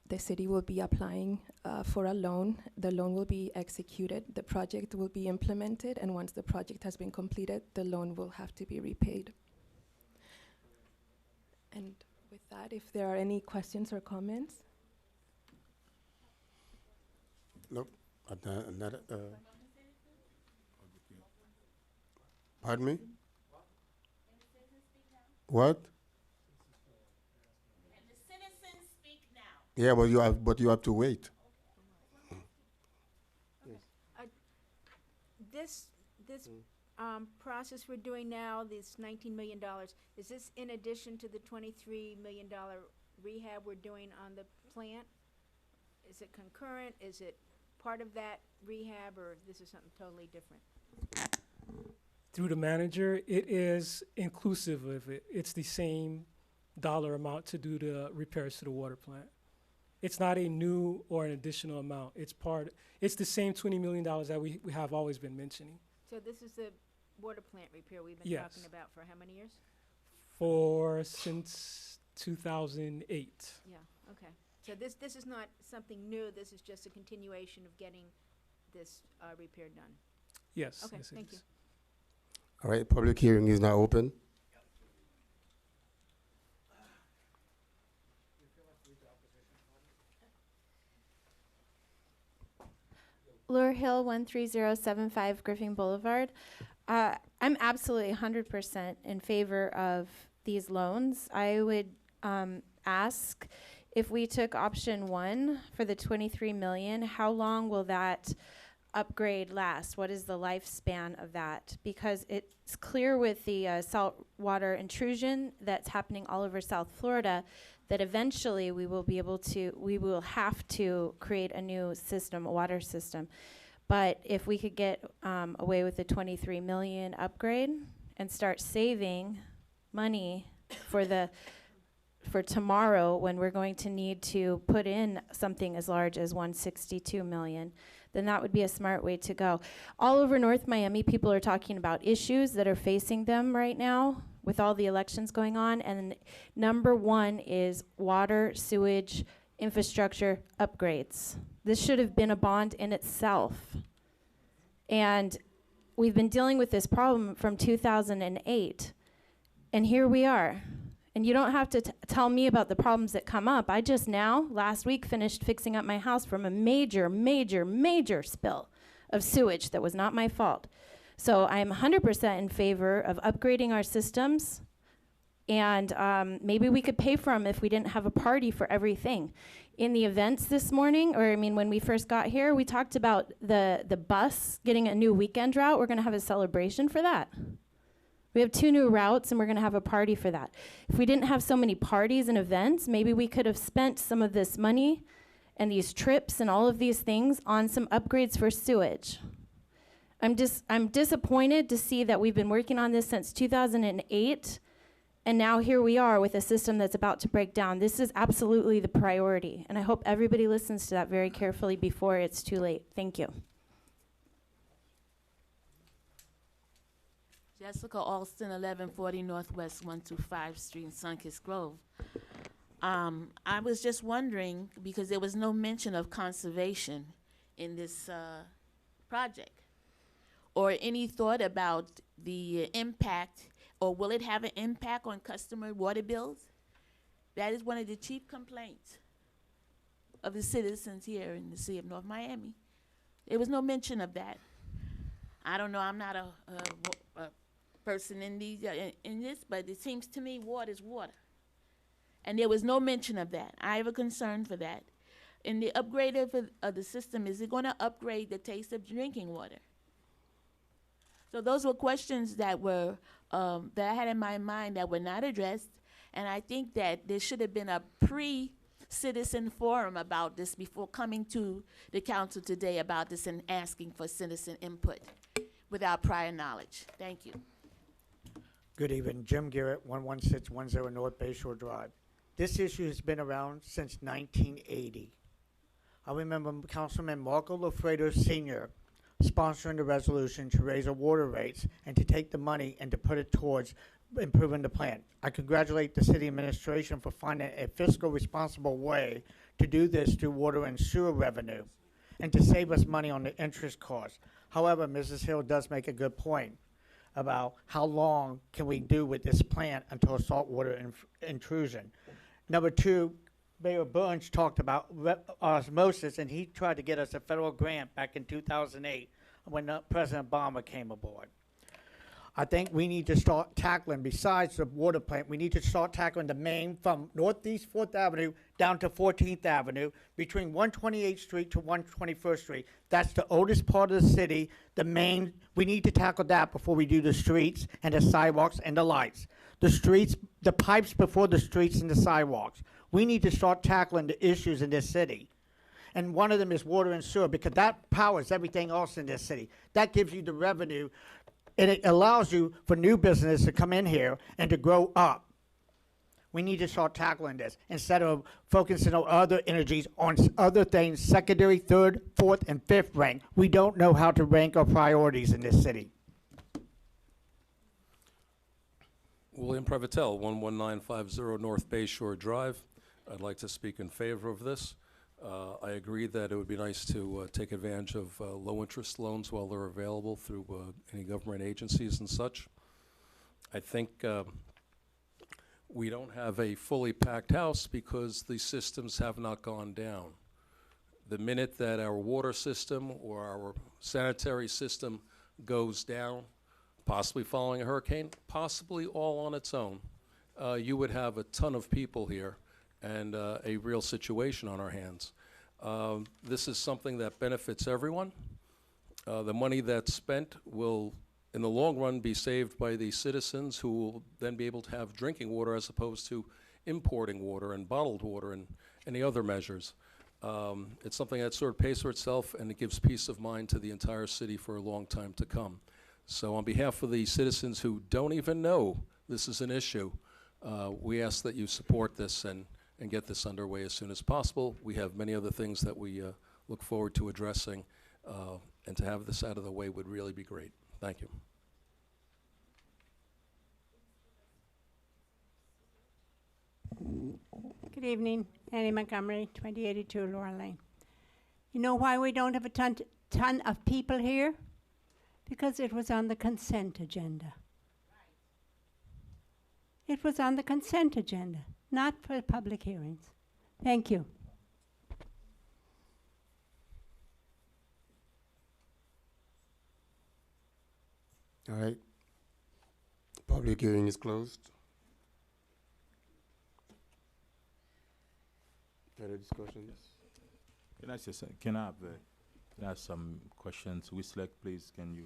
the city will be applying for a loan. The loan will be executed, the project will be implemented, and once the project has been completed, the loan will have to be repaid. And with that, if there are any questions or comments?
Nope. Pardon me? What? Yeah, but you have to wait.
This process we're doing now, this $19 million, is this in addition to the $23 million rehab we're doing on the plant? Is it concurrent? Is it part of that rehab, or this is something totally different?
Through the manager, it is inclusive of it. It's the same dollar amount to do the repairs to the water plant. It's not a new or an additional amount. It's the same $20 million that we have always been mentioning.
So this is the water plant repair we've been
Yes.
talking about for how many years?
Since 2008.
Yeah, okay. So this is not something new, this is just a continuation of getting this repair done?
Yes.
Okay,
yes, it
thank you.
is.
All right, public hearing is now open.
Lure Hill, 13075 Griffin Boulevard. I'm absolutely 100% in favor of these loans. I would ask if we took option 1 for the 23 million, how long will that upgrade last? What is the lifespan of that? Because it's clear with the saltwater intrusion that's happening all over South Florida that eventually we will have to create a new system, a water system. But if we could get away with the 23 million upgrade and start saving money for tomorrow, when we're going to need to put in something as large as 162 million, then that would be a smart way to go. All over North Miami, people are talking about issues that are facing them right now with all the elections going on, and number 1 is water, sewage, infrastructure upgrades. This should have been a bond in itself. And we've been dealing with this problem from 2008, and here we are. And you don't have to tell me about the problems that come up. I just last week, finished fixing up my house from a major, major, major spill of sewage that was not my fault. So I'm 100% in favor of upgrading our systems, and maybe we could pay for them if we didn't have a party for everything. In the events this morning, when we first got here, we talked about the bus getting a new weekend route. We're gonna have a celebration for that. We have 2 new routes, and we're gonna have a party for that. If we didn't have so many parties and events, maybe we could have spent some of this money and these trips and all of these things on some upgrades for sewage. I'm disappointed to see that we've been working on this since 2008, and now here we are with a system that's about to break down. This is absolutely the priority, and I hope everybody listens to that very carefully before it's too late. Thank you.
Jessica Alston, 1140 Northwest 125 Street in Sunkist Grove. I was just wondering, because there was no mention of conservation in this project, or any thought about the impact, or will it have an impact on customer water bills? That is one of the chief complaints of the citizens here in the city of North Miami. There was no mention of that. I don't know, I'm not a person in this, but it seems to me water is water. And there was no mention of that. I have a concern for that. In the upgrade of the system, is it going to upgrade the taste of drinking water? So those were questions that were that I had in my mind that were not addressed, and I think that there should have been a pre-citizen forum about this before coming to the council today about this and asking for citizen input without prior knowledge. Thank you.
Good evening, Jim Garrett, 11610 North Bayshore Drive. This issue has been around since 1980. I remember Councilman Marco Lofredo Sr. sponsoring the resolution to raise our water rates and to take the money and to put it towards improving the plant. I congratulate the city administration for finding a fiscal responsible way to do this through water and sewer revenue and to save us money on the interest costs. However, Mrs. Hill does make a good point about how long can we do with this plant until saltwater intrusion. Number 2, Mayor Burns talked about osmosis, and he tried to get us a federal grant back in 2008 when President Obama came aboard. I think we need to start tackling, besides the water plant, we need to start tackling the main from Northeast 4th Avenue down to 14th Avenue, between 128th Street to 121st Street. That's the oldest part of the city, the main, we need to tackle that before we do the streets and the sidewalks and the lights. The streets, the pipes before the streets and the sidewalks. We need to start tackling the issues in this city. And one of them is water and sewer, because that powers everything else in this city. That gives you the revenue, and it allows you for new business to come in here and to grow up. We need to start tackling this instead of focusing on other energies on other things, secondary, third, fourth, and fifth rank. We don't know how to rank our priorities in this city.
William Prevotel, 11950 North Bay Shore Drive. I'd like to speak in favor of this. I agree that it would be nice to take advantage of low-interest loans while they're available through any government agencies and such. I think we don't have a fully packed house because the systems have not gone down. The minute that our water system or our sanitary system goes down, possibly following a hurricane, possibly all on its own, you would have a ton of people here and a real situation on our hands. This is something that benefits everyone. The money that's spent will, in the long run, be saved by the citizens who will then be able to have drinking water as opposed to importing water and bottled water and any other measures. It's something that sort of pays for itself, and it gives peace of mind to the entire city for a long time to come. So on behalf of the citizens who don't even know this is an issue, we ask that you support this and get this underway as soon as possible. We have many other things that we look forward to addressing, and to have this out of the way would really be great. Thank you.
Good evening, Annie Montgomery, 2082 Laurel Lane. You know why we don't have a ton of people here? Because it was on the consent agenda. It was on the consent agenda, not for public hearings. Thank you.
All right. Public hearing is closed. Further discussions?
Can I have some questions? Wislek, please, can you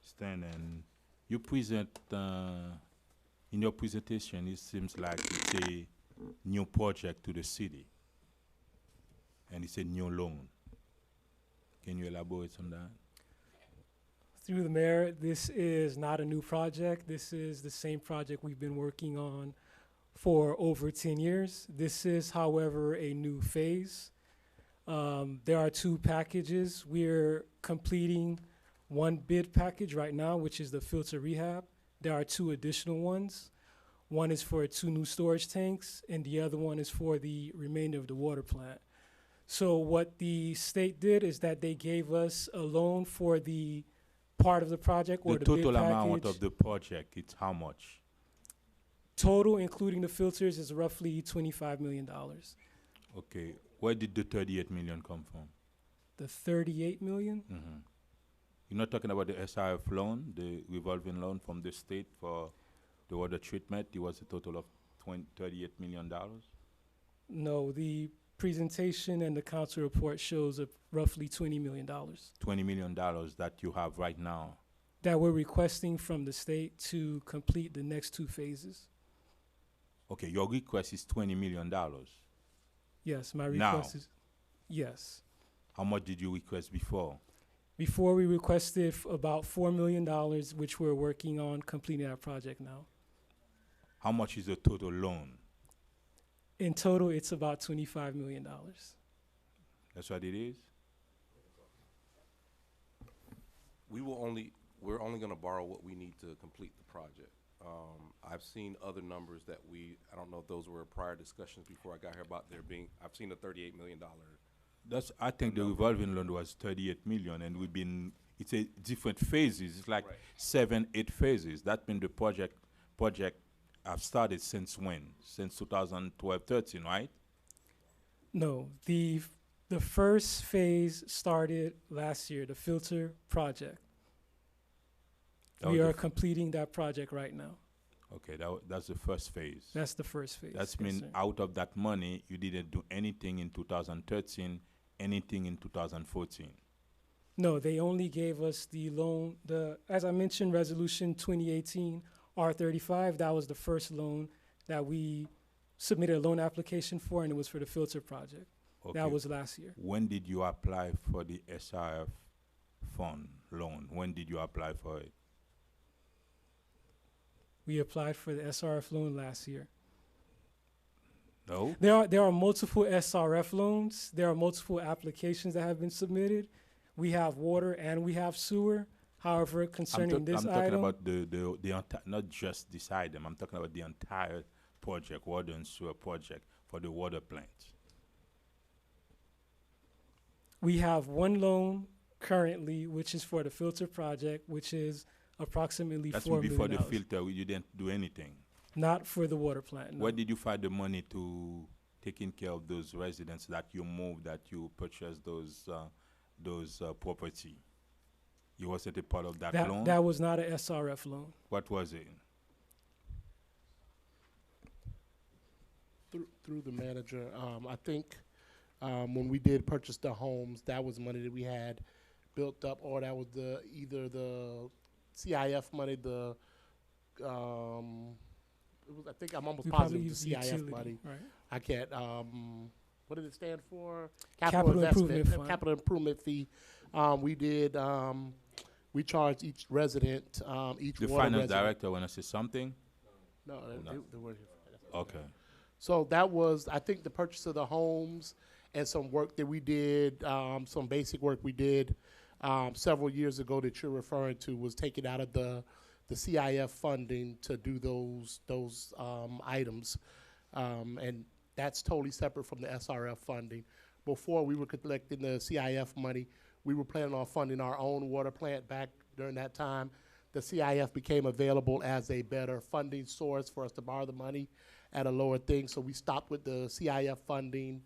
stand and you present, in your presentation, it seems like it's a new project to the city, and it's a new loan. Can you elaborate on that?
Through the mayor, this is not a new project. This is the same project we've been working on for over 10 years. This is, however, a new phase. There are two packages. We're completing one bid package right now, which is the filter rehab. There are two additional ones. One is for 2 new storage tanks, and the other one is for the remainder of the water plant. So what the state did is that they gave us a loan for the part of the project, or
The
the bid
total
package.
amount of the project, it's how much?
Total, including the filters, is roughly $25 million.
Okay, where did the 38 million come from?
The 38 million?
Mm-hmm. You're not talking about the SRF loan, the revolving loan from the state for the water treatment? It was a total of $38 million?
No, the presentation and the council report shows roughly $20 million
$20 million that you have right now.
that we're requesting from the state to complete the next 2 phases.
Okay, your request is $20 million.
Yes, my
Now.
request is, yes.
How much did you request before?
Before, we requested about $4 million, which we're working on completing our project now.
How much is the total loan?
In total, it's about $25 million.
That's what it is?
We're only gonna borrow what we need to complete the project. I've seen other numbers that I don't know if those were prior discussions before I got here about I've seen a $38 million.
I think the revolving loan was 38 million, and it's a different phases. It's like 7, 8 phases. That means the project have started since when? Since 2012, 13, right?
No, the first phase started last year, the filter project.
That
We
was the
are
f-
completing that project right now.
Okay, that's the first phase.
That's the first phase.
That's
yes,
mean
sir.
out of that money, you didn't do anything in 2013, anything in 2014.
No, they only gave us the loan, as I mentioned, Resolution 2018 R35, that was the first loan that we submitted a loan application for, and it was for the filter project.
Okay.
That was last year.
When did you apply for the SRF fund loan? When did you apply for it?
We applied for the SRF loan last year.
No?
There are multiple SRF loans. There are multiple applications that have been submitted. We have water and we have sewer. However, concerning this
I'm talking
item,
about the not just this item. I'm talking about the entire project, water and sewer project for the water plant.
we have one loan currently, which is for the filter project, which is approximately
That's
$4
before
million.
the filter. You didn't do anything.
Not for the water plant. No.
Where did you find the money to taking care of those residents that you moved, that you purchased those property? You wasn't a part of that loan?
That was not a SRF loan.
What was it?
Through the manager, I think when we did purchase the homes, that was money that we had built up, or that was either the CIF money, it was, I think I'm almost
We
positive
probably
it was the
used
CIF
utility,
money.
right.
I can't. What did it stand for?
Capital Improvement Fund.
Capital improvement fee. We did. We charged each resident, each
The
water
finance
resident.
director want to say something?
No,
No.
they weren't here.
Okay.
So that was, I think, the purchase of the homes and some work that we did, some basic work we did several years ago that you're referring to was taken out of the CIF funding to do those items, and that's totally separate from the SRF funding. Before we were collecting the CIF money, we were planning on funding our own water plant back during that time. The CIF became available as a better funding source for us to borrow the money at a lower thing, so we stopped with the CIF funding.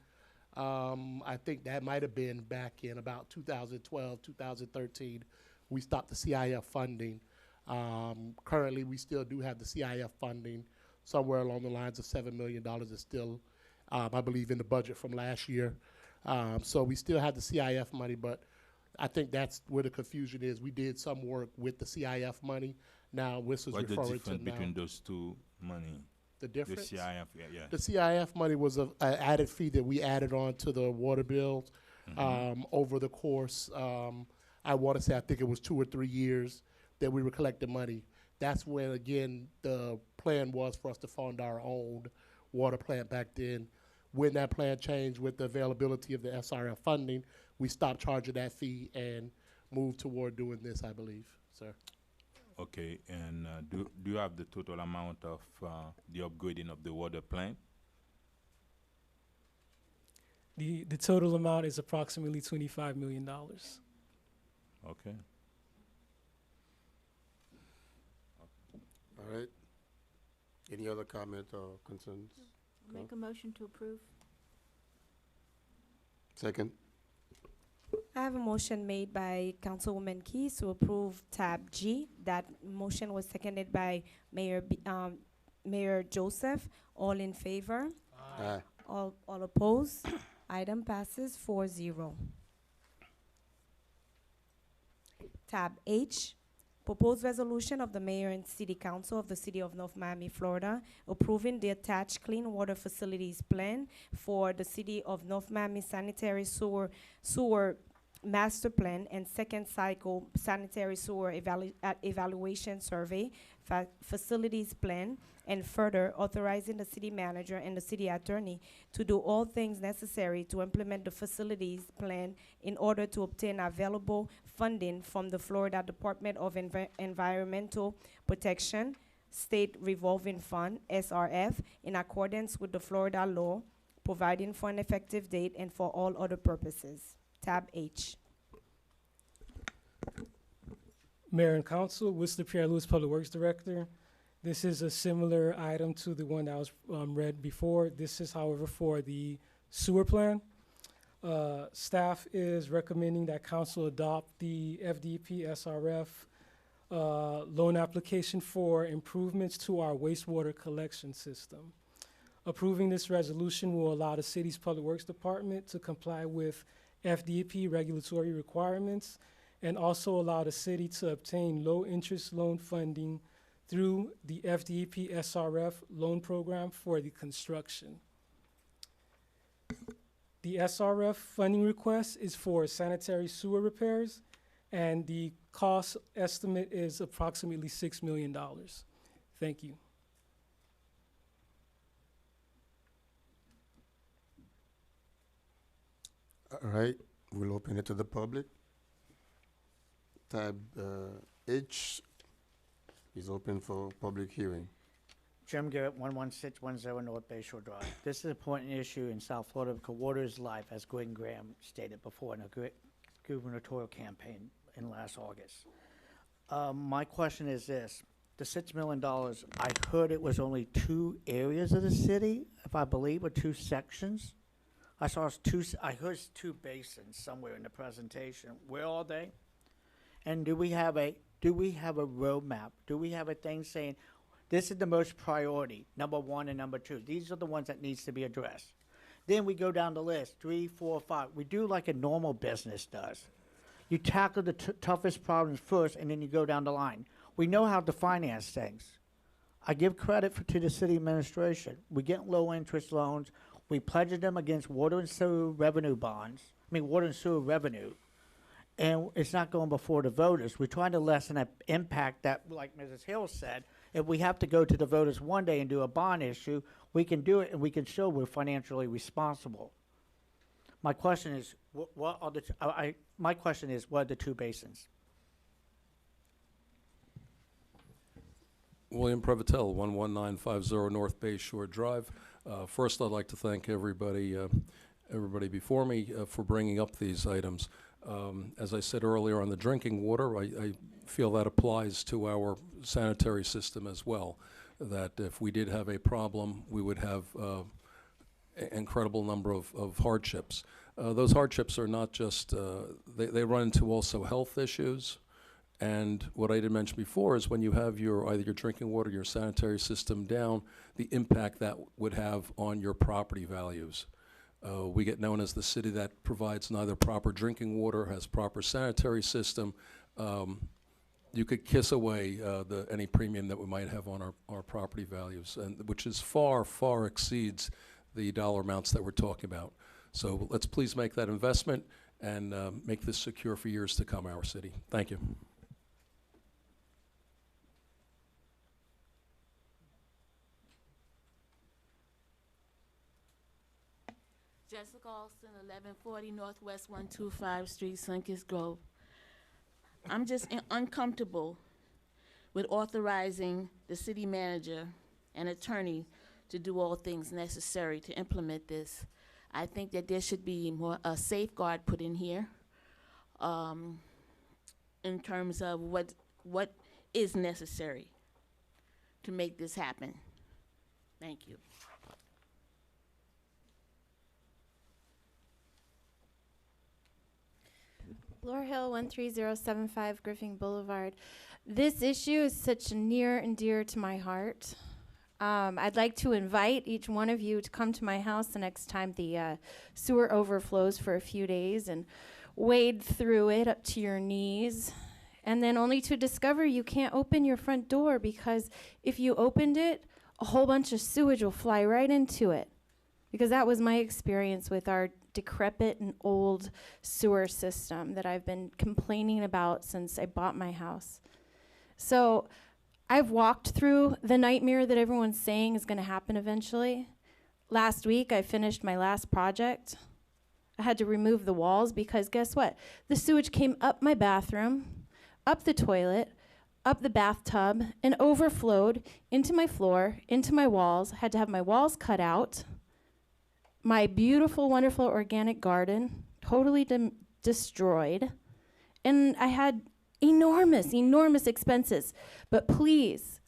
I think that might have been back in about 2012, 2013. We stopped the CIF funding. Currently, we still do have the CIF funding. Somewhere along the lines of $7 million is still, I believe, in the budget from last year. So we still have the CIF money, but I think that's where the confusion is. We did some work with the CIF money. Now, this is
What's the
referring
difference
to now.
between those two money?
The difference?
The CIF, yeah.
The CIF money was an added fee that we added on to the water bill over the course. I want to say, I think it was 2 or 3 years that we were collecting money. That's when, again, the plan was for us to fund our own water plant back then. When that plan changed with the availability of the SRF funding, we stopped charging that fee and moved toward doing this, I believe, sir.
Okay, and do you have the total amount of the upgrading of the water plant?
The total amount is approximately $25 million.
Okay.
All right. Any other comment or concerns?
Make a motion to approve.
Second.
I have a motion made by Councilwoman Keys to approve tab G. That motion was seconded by Mayor Joseph. All in favor?
Aye.
All opposed? Item passes 4-0. Tab H, proposed resolution of the mayor and city council of the city of North Miami, Florida, approving the attached clean water facilities plan for the city of North Miami sanitary sewer master plan and second cycle sanitary sewer evaluation survey facilities plan, and further authorizing the city manager and the city attorney to do all things necessary to implement the facilities plan in order to obtain available funding from the Florida Department of Environmental Protection State Revolving Fund, SRF, in accordance with the Florida law, providing for an effective date and for all other purposes. Tab H.
Mayor and Council, Whistler Pierre Lewis, Public Works Director. This is a similar item to the one that was read before. This is, however, for the sewer plan. Staff is recommending that council adopt the FDP SRF loan application for improvements to our wastewater collection system. Approving this resolution will allow the city's Public Works Department to comply with FDP regulatory requirements and also allow the city to obtain low-interest loan funding through the FDP SRF loan program for the construction. The SRF funding request is for sanitary sewer repairs, and the cost estimate is approximately $6 million. Thank you.
All right, we'll open it to the public. Tab H is open for public hearing.
Jim Garrett, 11610 North Bay Shore Drive. This is an important issue in South Florida because water is life, as Gwen Graham stated before in a gubernatorial campaign in last August. My question is this. The $6 million, I heard it was only 2 areas of the city, if I believe, or 2 sections. I heard 2 basins somewhere in the presentation. Where are they? And do we have a roadmap? Do we have a thing saying, this is the most priority, number 1 and number 2. These are the ones that needs to be addressed. Then we go down the list, 3, 4, 5. We do like a normal business does. You tackle the toughest problems first, and then you go down the line. We know how to finance things. I give credit to the city administration. We get low interest loans. We pledge them against water and sewer revenue bonds. Water and sewer revenue. And it's not going before the voters. We're trying to lessen that impact that, like Mrs. Hill said, if we have to go to the voters one day and do a bond issue, we can do it and we can show we're financially responsible. My question is, what are the 2 basins?
William Prevotel, 11950 North Bay Shore Drive. First, I'd like to thank everybody before me for bringing up these items. As I said earlier on the drinking water, I feel that applies to our sanitary system as well, that if we did have a problem, we would have an incredible number of hardships. Those hardships are not just, they run into also health issues. And what I didn't mention before is when you have either your drinking water, your sanitary system down, the impact that would have on your property values. We get known as the city that provides neither proper drinking water, has proper sanitary system. You could kiss away any premium that we might have on our property values, and which is far, far exceeds the dollar amounts that we're talking about. So let's please make that investment and make this secure for years to come, our city. Thank you.
Jessica Alston, 1140 Northwest 125 Street, Sunkist Grove. I'm just uncomfortable with authorizing the city manager and attorney to do all things necessary to implement this. I think that there should be more a safeguard put in here in terms of what is necessary to make this happen. Thank you.
Laura Hill, 13075 Griffin Boulevard. This issue is such near and dear to my heart. I'd like to invite each one of you to come to my house the next time the sewer overflows for a few days and wade through it up to your knees, and then only to discover you can't open your front door because if you opened it, a whole bunch of sewage will fly right into it. Because that was my experience with our decrepit and old sewer system that I've been complaining about since I bought my house. So I've walked through the nightmare that everyone's saying is going to happen eventually. Last week, I finished my last project. I had to remove the walls because guess what? The sewage came up my bathroom, up the toilet, up the bathtub, and overflowed into my floor, into my walls. I had to have my walls cut out. My beautiful, wonderful organic garden totally destroyed. And I had enormous, enormous expenses. But please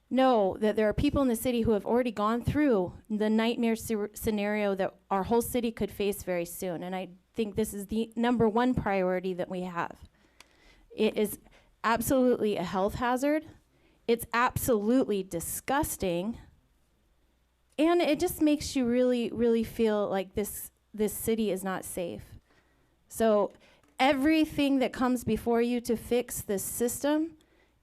know that there are people in the city who have already gone through the nightmare scenario that our whole city could face very soon. And I think this is the #1 priority that we have. It is absolutely a health hazard. It's absolutely disgusting. And it just makes you really, really feel like this city is not safe. So everything that comes before you to fix this system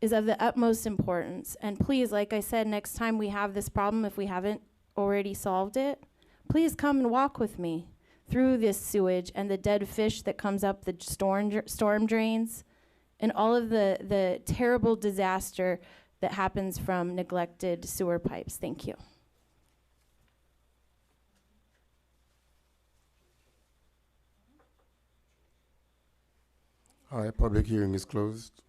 is of the utmost importance. And please, like I said, next time we have this problem, if we haven't already solved it, please come and walk with me through this sewage and the dead fish that comes up the storm drains and all of the terrible disaster that happens from neglected sewer pipes. Thank you.
All right, public hearing is closed.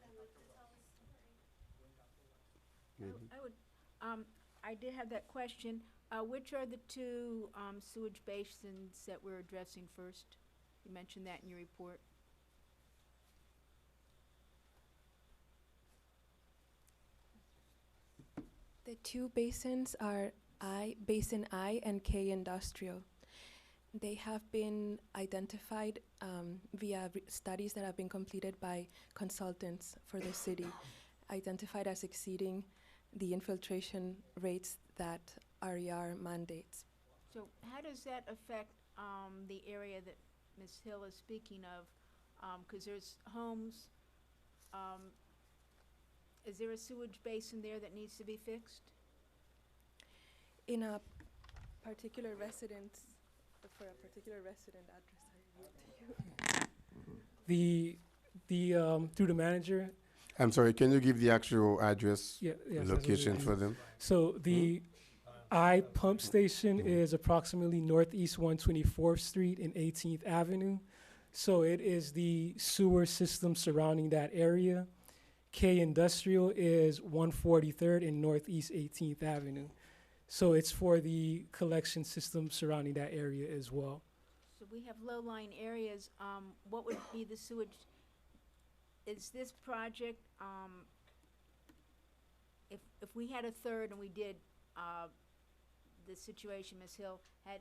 I did have that question. Which are the two sewage basins that we're addressing first? You mentioned that in your report.
The two basins are Basin I and K Industrial. They have been identified via studies that have been completed by consultants for the city, identified as exceeding the infiltration rates that RER mandates.
So how does that affect the area that Ms. Hill is speaking of? Because there's homes. Is there a sewage basin there that needs to be fixed?
In a particular residence, for a particular resident address, I give to you.
Through the manager.
I'm sorry, can you give the actual address,
Yes,
location for them?
So the I pump station is approximately northeast 124th Street and 18th Avenue. So it is the sewer system surrounding that area. K Industrial is 143rd and northeast 18th Avenue. So it's for the collection system surrounding that area as well.
So we have low-lying areas. What would be the sewage? Is this project, if we had a third and we did the situation Ms. Hill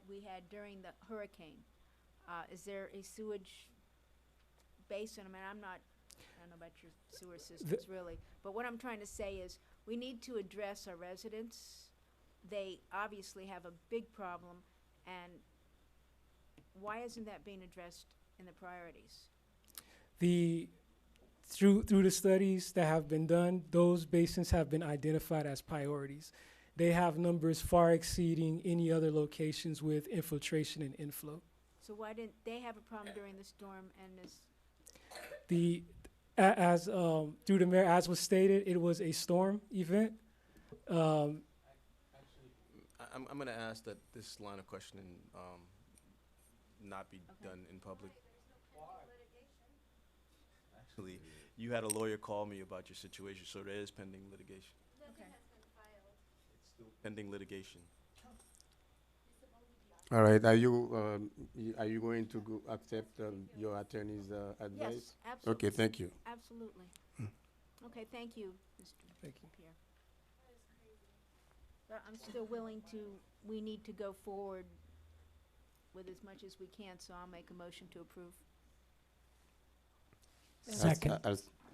we had during the hurricane, is there a sewage basin? I mean, I don't know about your sewer systems really, but what I'm trying to say is we need to address our residents. They obviously have a big problem, and why isn't that being addressed in the priorities?
Through the studies that have been done, those basins have been identified as priorities. They have numbers far exceeding any other locations with infiltration and inflow.
So why didn't they have a problem during the storm and this?
Through the mayor, as was stated, it was a storm event.
I'm going to ask that this line of questioning not be done in public. Actually, you had a lawyer call me about your situation, so there is pending litigation.
Okay.
It's still pending litigation.
All right, are you going to accept your attorney's advice?
Yes, absolutely.
Okay, thank you.
Absolutely. Okay, thank you, Mr.
Thank you.
Pierre. But I'm still willing we need to go forward with as much as we can, so I'll make a motion to approve.
Second.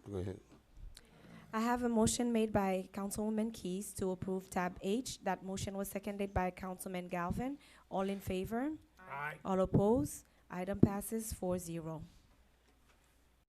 Go ahead.
I have a motion made by Councilwoman Keys to approve tab H. That motion was seconded by Councilman Galvin. All in favor?
Aye.
All opposed? Item passes 4-0.